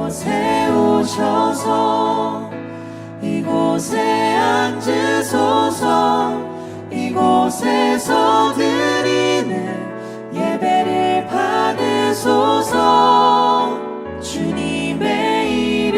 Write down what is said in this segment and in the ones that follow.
이곳에 오셔서 이곳에 앉으소서. 이곳에서 드리는 예배를 받으소서. 주님의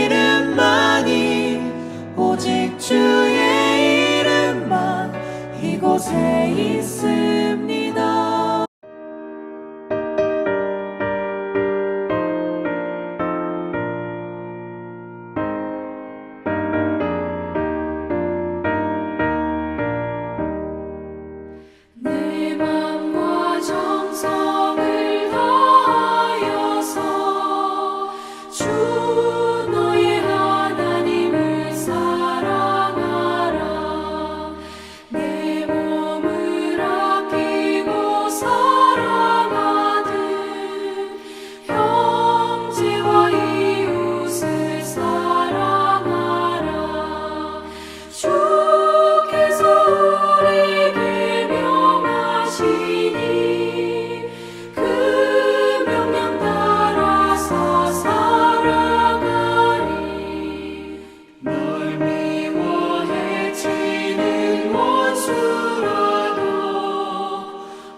이름만이 오직 주의 이름만 이곳에 있습니다. 내 맘과 정성을 다하여서 주 너의 하나님을 사랑하라. 내 몸을 아끼고 사랑하듯 형제와 이웃을 사랑하라. 주께서 우리에게 명하시니 그 명령 따라서 살아가리. 널 미워해 치는 원수라도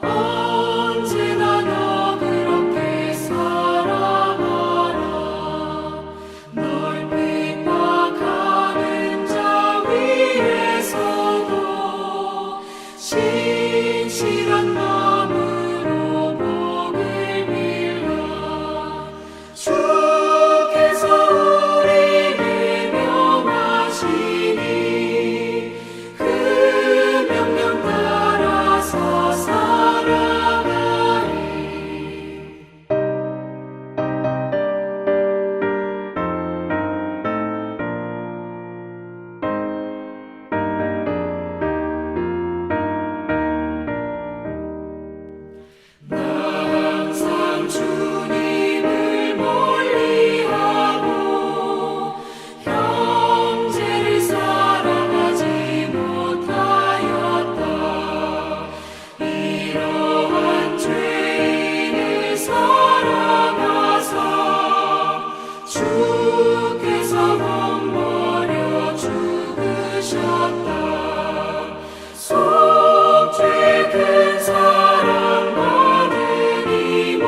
언제나 너 그렇게 사랑하라. 널 핍박하는 자 위에서도 신실한 마음으로 복을 빌라. 주께서 우리에게 명하시니 그 명령 따라서 살아가리. 항상 주님을 멀리하고 형제를 사랑하지 못하였다. 이러한 죄인을 사랑하사 주께서 몸버려 죽으셨다. 속죄 큰 사랑 받은 이모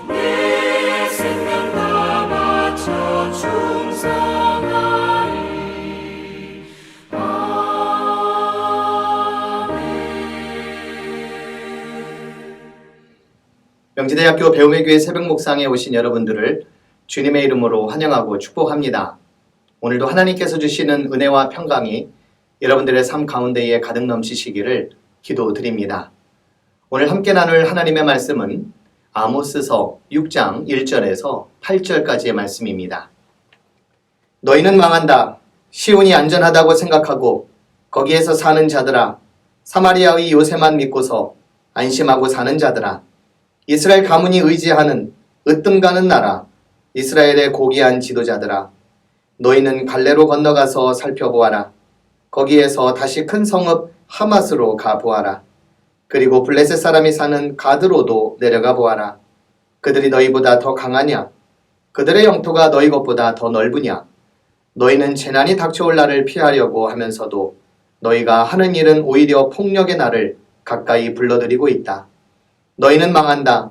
내 생명 다 바쳐 충성하리. 아멘. 명지대학교 배움의 교회 새벽 묵상에 오신 여러분들을 주님의 이름으로 환영하고 축복합니다. 오늘도 하나님께서 주시는 은혜와 평강이 여러분들의 삶 가운데에 가득 넘치시기를 기도드립니다. 오늘 함께 나눌 하나님의 말씀은 아모스서 6장 1절에서 8절까지의 말씀입니다. 너희는 망한다. 시온이 안전하다고 생각하고 거기에서 사는 자들아, 사마리아의 요새만 믿고서 안심하고 사는 자들아, 이스라엘 가문이 의지하는 으뜸 가는 나라, 이스라엘의 고귀한 지도자들아, 너희는 갈레로 건너가서 살펴보아라. 거기에서 다시 큰 성읍 하맛으로 가보아라. 그리고 블레셋 사람이 사는 가드로도 내려가 보아라. 그들이 너희보다 더 강하냐? 그들의 영토가 너희 것보다 더 넓으냐? 너희는 재난이 닥쳐올 날을 피하려고 하면서도 너희가 하는 일은 오히려 폭력의 날을 가까이 불러들이고 있다. 너희는 망한다.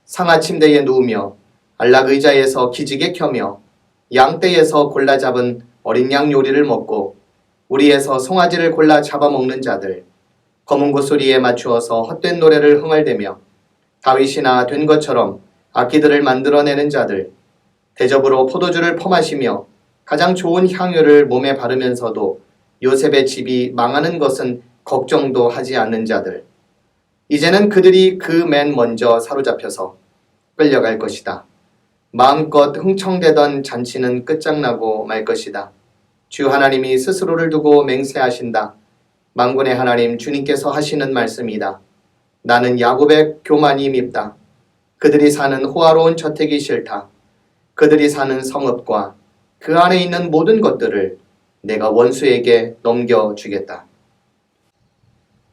상하 침대에 누우며 안락 의자에서 기지개 켜며 양떼에서 골라 잡은 어린 양 요리를 먹고 우리에서 송아지를 골라 잡아먹는 자들, 검은 고소리에 맞추어서 헛된 노래를 흥얼대며 다윗이나 된 것처럼 악기들을 만들어내는 자들, 대접으로 포도주를 퍼마시며 가장 좋은 향유를 몸에 바르면서도 요셉의 집이 망하는 것은 걱정도 하지 않는 자들, 이제는 그들이 그 맨 먼저 사로잡혀서 끌려갈 것이다. 마음껏 흥청대던 잔치는 끝장나고 말 것이다. 주 하나님이 스스로를 두고 맹세하신다. 만군의 하나님 주님께서 하시는 말씀이다. 나는 야곱의 교만이 밉다. 그들이 사는 호화로운 저택이 싫다. 그들이 사는 성읍과 그 안에 있는 모든 것들을 내가 원수에게 넘겨주겠다.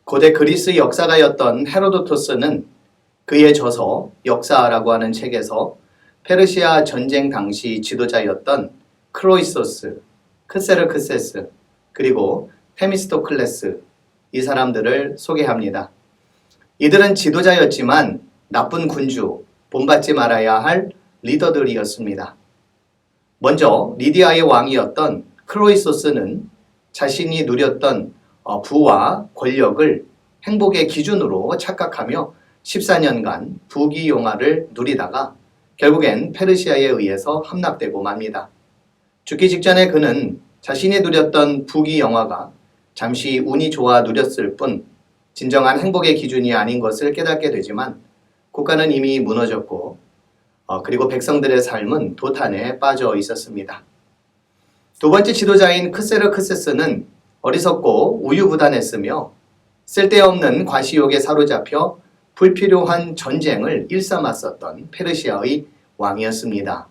고대 그리스 역사가였던 헤로도토스는 그의 저서 역사라고 하는 책에서 페르시아 전쟁 당시 지도자였던 크로이소스, 크세르크세스, 그리고 테미스토클레스, 이 사람들을 소개합니다. 이들은 지도자였지만 나쁜 군주, 본받지 말아야 할 리더들이었습니다. 먼저 리디아의 왕이었던 크로이소스는 자신이 누렸던 부와 권력을 행복의 기준으로 착각하며 14년간 부귀영화를 누리다가 결국엔 페르시아에 의해서 함락되고 맙니다. 죽기 직전에 그는 자신이 누렸던 부귀영화가 잠시 운이 좋아 누렸을 뿐 진정한 행복의 기준이 아닌 것을 깨닫게 되지만 국가는 이미 무너졌고 그리고 백성들의 삶은 도탄에 빠져 있었습니다. 두 번째 지도자인 크세르크세스는 어리석고 우유부단했으며 쓸데없는 과시욕에 사로잡혀 불필요한 전쟁을 일삼았었던 페르시아의 왕이었습니다.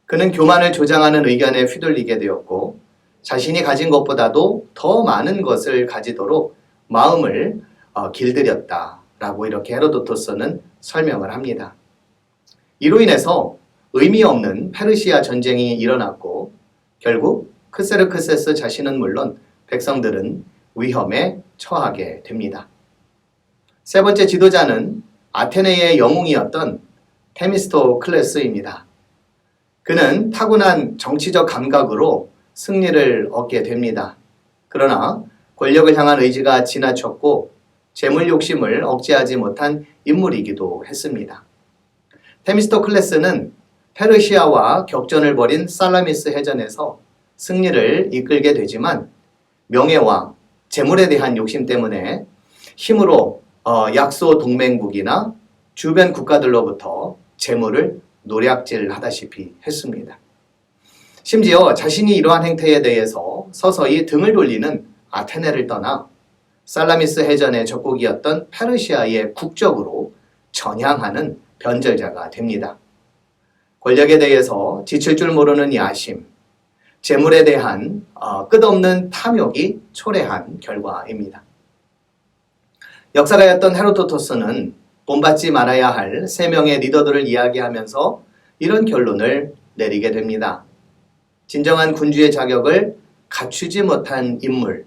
그는 교만을 조장하는 의견에 휘둘리게 되었고 자신이 가진 것보다도 더 많은 것을 가지도록 마음을 길들였다라고 이렇게 헤로도토스는 설명을 합니다. 이로 인해서 의미 없는 페르시아 전쟁이 일어났고 결국 크세르크세스 자신은 물론 백성들은 위험에 처하게 됩니다. 세 번째 지도자는 아테네의 영웅이었던 테미스토클레스입니다. 그는 타고난 정치적 감각으로 승리를 얻게 됩니다. 그러나 권력을 향한 의지가 지나쳤고 재물 욕심을 억제하지 못한 인물이기도 했습니다. 테미스토클레스는 페르시아와 격전을 벌인 살라미스 해전에서 승리를 이끌게 되지만 명예와 재물에 대한 욕심 때문에 힘으로 약소 동맹국이나 주변 국가들로부터 재물을 노략질하다시피 했습니다. 심지어 자신이 이러한 행태에 대해서 서서히 등을 돌리는 아테네를 떠나 살라미스 해전의 적국이었던 페르시아의 국적으로 전향하는 변절자가 됩니다. 권력에 대해서 지칠 줄 모르는 야심, 재물에 대한 끝없는 탐욕이 초래한 결과입니다. 역사가였던 헤로도토스는 본받지 말아야 할 세 명의 리더들을 이야기하면서 이런 결론을 내리게 됩니다. 진정한 군주의 자격을 갖추지 못한 인물,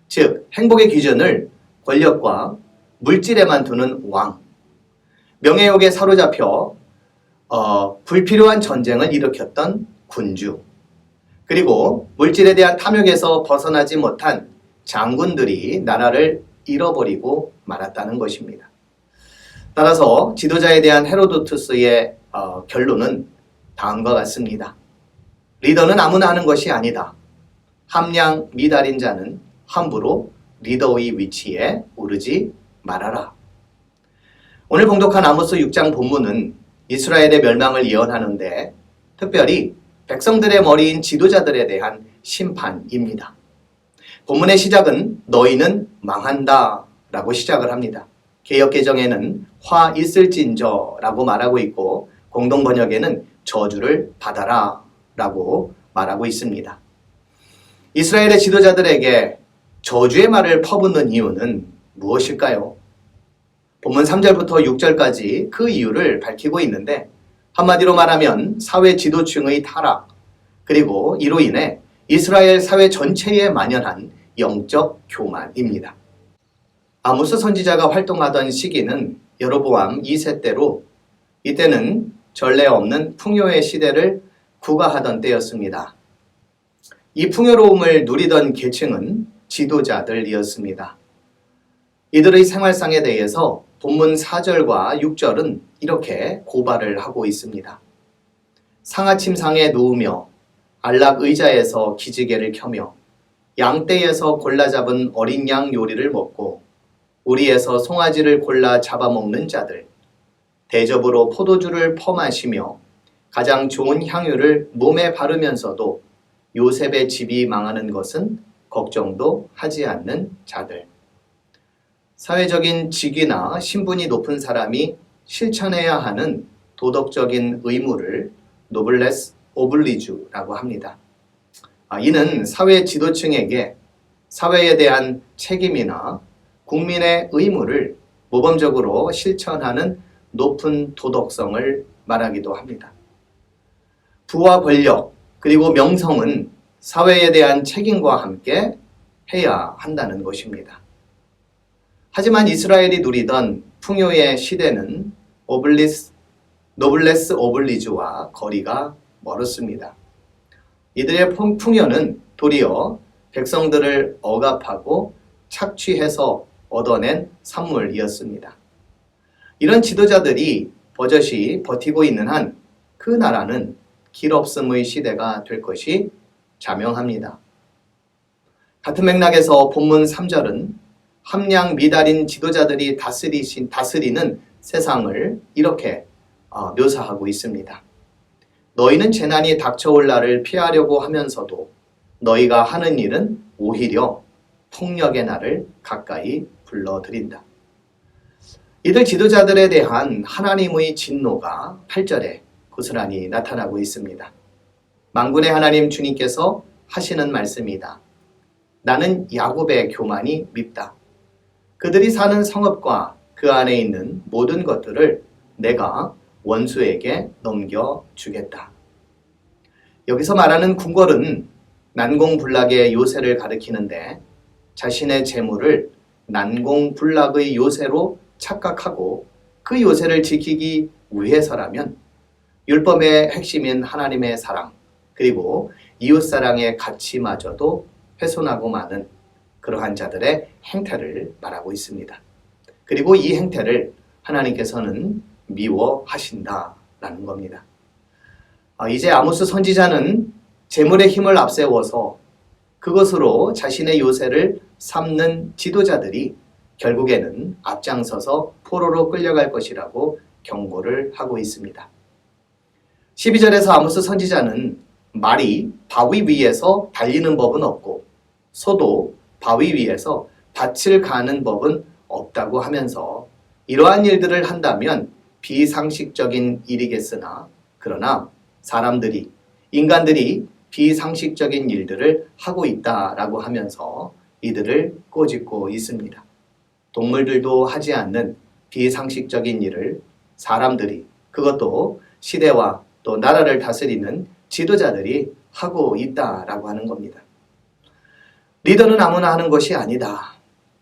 즉 행복의 기준을 권력과 물질에만 두는 왕, 명예욕에 사로잡혀 불필요한 전쟁을 일으켰던 군주, 그리고 물질에 대한 탐욕에서 벗어나지 못한 장군들이 나라를 잃어버리고 말았다는 것입니다. 따라서 지도자에 대한 헤로도투스의 결론은 다음과 같습니다. 리더는 아무나 하는 것이 아니다. 함량 미달인 자는 함부로 리더의 위치에 오르지 말아라. 오늘 봉독한 아모스 6장 본문은 이스라엘의 멸망을 예언하는데 특별히 백성들의 머리인 지도자들에 대한 심판입니다. 본문의 시작은 너희는 망한다 라고 시작을 합니다. 개역개정에는 화 있을진저 라고 말하고 있고 공동번역에는 저주를 받아라 라고 말하고 있습니다. 이스라엘의 지도자들에게 저주의 말을 퍼붓는 이유는 무엇일까요? 본문 3절부터 6절까지 그 이유를 밝히고 있는데 한마디로 말하면 사회 지도층의 타락, 그리고 이로 인해 이스라엘 사회 전체에 만연한 영적 교만입니다. 아모스 선지자가 활동하던 시기는 여로보암 2세 때로 이때는 전례 없는 풍요의 시대를 구가하던 때였습니다. 이 풍요로움을 누리던 계층은 지도자들이었습니다. 이들의 생활상에 대해서 본문 4절과 6절은 이렇게 고발을 하고 있습니다. 상아침상에 누우며 안락 의자에서 기지개를 켜며 양떼에서 골라 잡은 어린 양 요리를 먹고 우리에서 송아지를 골라 잡아먹는 자들, 대접으로 포도주를 퍼마시며 가장 좋은 향유를 몸에 바르면서도 요셉의 집이 망하는 것은 걱정도 하지 않는 자들. 사회적인 직위나 신분이 높은 사람이 실천해야 하는 도덕적인 의무를 노블레스 오블리주라고 합니다. 이는 사회 지도층에게 사회에 대한 책임이나 국민의 의무를 모범적으로 실천하는 높은 도덕성을 말하기도 합니다. 부와 권력 그리고 명성은 사회에 대한 책임과 함께 해야 한다는 것입니다. 하지만 이스라엘이 누리던 풍요의 시대는 노블레스 오블리주와 거리가 멀었습니다. 이들의 풍요는 도리어 백성들을 억압하고 착취해서 얻어낸 산물이었습니다. 이런 지도자들이 버젓이 버티고 있는 한 그 나라는 길없음의 시대가 될 것이 자명합니다. 같은 맥락에서 본문 3절은 함량 미달인 지도자들이 다스리는 세상을 이렇게 묘사하고 있습니다. 너희는 재난이 닥쳐올 날을 피하려고 하면서도 너희가 하는 일은 오히려 폭력의 날을 가까이 불러들인다. 이들 지도자들에 대한 하나님의 진노가 8절에 고스란히 나타나고 있습니다. 만군의 하나님 주님께서 하시는 말씀이다. 나는 야곱의 교만이 밉다. 그들이 사는 성읍과 그 안에 있는 모든 것들을 내가 원수에게 넘겨주겠다. 여기서 말하는 궁궐은 난공불락의 요새를 가리키는데 자신의 재물을 난공불락의 요새로 착각하고 그 요새를 지키기 위해서라면 율법의 핵심인 하나님의 사랑 그리고 이웃사랑의 가치마저도 훼손하고 마는 그러한 자들의 행태를 말하고 있습니다. 그리고 이 행태를 하나님께서는 미워하신다라는 겁니다. 이제 아모스 선지자는 재물의 힘을 앞세워서 그것으로 자신의 요새를 삼는 지도자들이 결국에는 앞장서서 포로로 끌려갈 것이라고 경고를 하고 있습니다. 12절에서 아모스 선지자는 말이 바위 위에서 달리는 법은 없고 소도 바위 위에서 밭을 가는 법은 없다고 하면서 이러한 일들을 한다면 비상식적인 일이겠으나 그러나 인간들이 비상식적인 일들을 하고 있다라고 하면서 이들을 꼬집고 있습니다. 동물들도 하지 않는 비상식적인 일을 사람들이 그것도 시대와 또 나라를 다스리는 지도자들이 하고 있다라고 하는 겁니다. 리더는 아무나 하는 것이 아니다.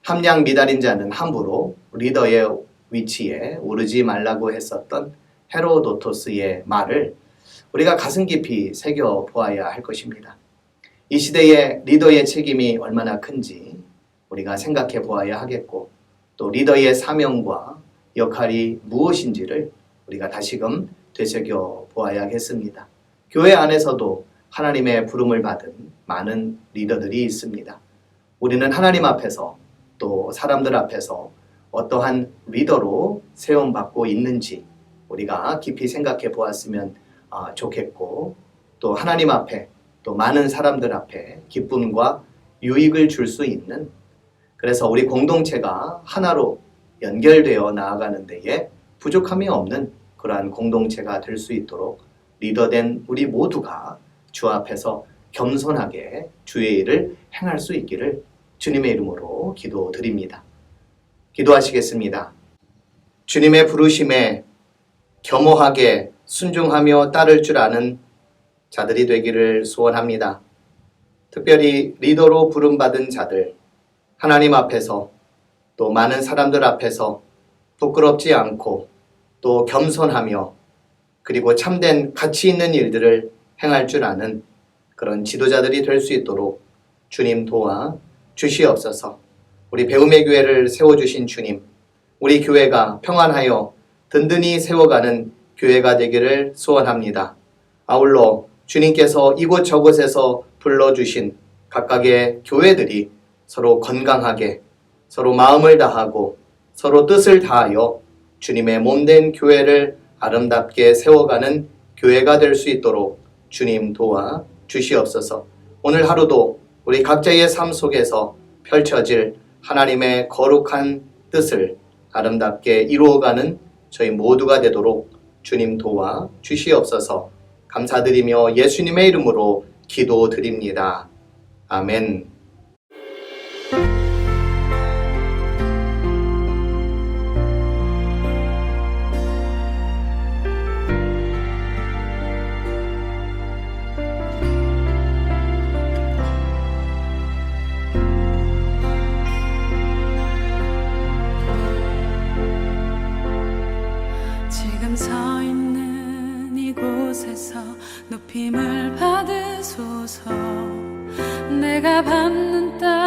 함량 미달인 자는 함부로 리더의 위치에 오르지 말라고 했었던 헤로도토스의 말을 우리가 가슴 깊이 새겨보아야 할 것입니다. 이 시대의 리더의 책임이 얼마나 큰지 우리가 생각해 보아야 하겠고 또 리더의 사명과 역할이 무엇인지를 우리가 다시금 되새겨 보아야겠습니다. 교회 안에서도 하나님의 부름을 받은 많은 리더들이 있습니다. 우리는 하나님 앞에서 또 사람들 앞에서 어떠한 리더로 세움받고 있는지 우리가 깊이 생각해 보았으면 좋겠고 또 하나님 앞에 또 많은 사람들 앞에 기쁨과 유익을 줄 수 있는 그래서 우리 공동체가 하나로 연결되어 나아가는 데에 부족함이 없는 그러한 공동체가 될 수 있도록 리더된 우리 모두가 주 앞에서 겸손하게 주의 일을 행할 수 있기를 주님의 이름으로 기도드립니다. 기도하시겠습니다. 주님의 부르심에 겸허하게 순종하며 따를 줄 아는 자들이 되기를 소원합니다. 특별히 리더로 부름받은 자들, 하나님 앞에서 또 많은 사람들 앞에서 부끄럽지 않고 또 겸손하며 그리고 참된 가치 있는 일들을 행할 줄 아는 그런 지도자들이 될 수 있도록 주님 도와 주시옵소서. 우리 배움의 교회를 세워주신 주님, 우리 교회가 평안하여 든든히 세워가는 교회가 되기를 소원합니다. 아울러 주님께서 이곳 저곳에서 불러주신 각각의 교회들이 서로 건강하게 서로 마음을 다하고 서로 뜻을 다하여 주님의 몸된 교회를 아름답게 세워가는 교회가 될 수 있도록 주님 도와 주시옵소서. 오늘 하루도 우리 각자의 삶 속에서 펼쳐질 하나님의 거룩한 뜻을 아름답게 이루어가는 저희 모두가 되도록 주님 도와 주시옵소서. 감사드리며 예수님의 이름으로 기도드립니다. 아멘. 지금 서 있는 이곳에서 높임을 받으소서. 내가 받는 땅